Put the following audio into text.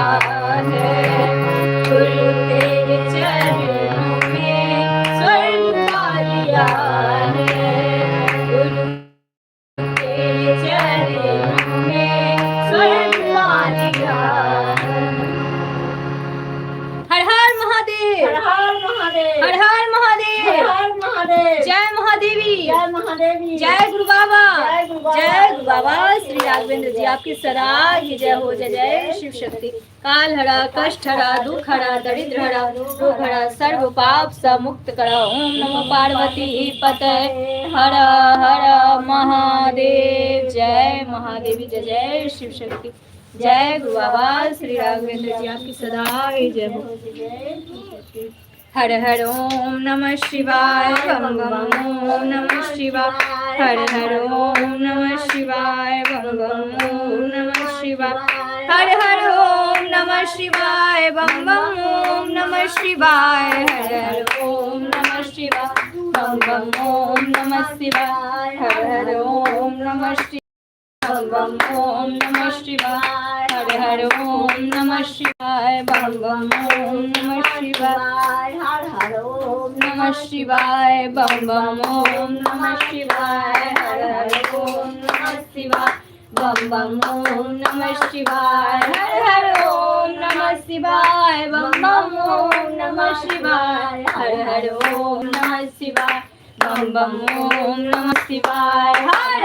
है। गुरु तेरे चरणों में स्वर्ग पा लिया है। गुरु तेरे चरणों में स्वर्ग पा लिया है। हर हर महादेव, हर हर महादेव, हर हर महादेव, हर हर महादेव। जय महादेवी, जय महादेवी, जय गुरु बाबा, जय गुरु बाबा, जय गुरु बाबा श्री राघवेंद्र जी आपकी सदा की जय हो। जय जय शिव शक्ति। काल हरा, कष्ट हरा, दुख हरा, दरिद्र हरा, रोग हरा, सर्व पाप से मुक्त करा। ओम नमो पार्वती पते हर हर महादेव। जय महादेवी, जय जय शिव शक्ति। जय गुरु बाबा श्री राघवेंद्र जी आपकी सदा की जय हो। हर हर ओम नमः शिवाय, बम बम ओम नमः शिवाय। हर हर ओम नमः शिवाय, बम बम ओम नमः शिवाय। हर हर ओम नमः शिवाय, बम बम ओम नमः शिवाय। हर हर ओम नमः शिवाय, बम बम ओम नमः शिवाय। हर हर ओम नमः शिवाय, बम बम ओम नमः शिवाय। हर हर ओम नमः शिवाय, बम बम ओम नमः शिवाय। हर हर ओम नमः शिवाय, बम बम ओम नमः शिवाय। हर हर ओम नमः शिवाय, बम बम ओम नमः शिवाय। हर हर ओम नमः शिवाय, बम बम ओम नमः शिवाय। हर हर ओम नमः शिवाय, बम बम ओम नमः शिवाय। हर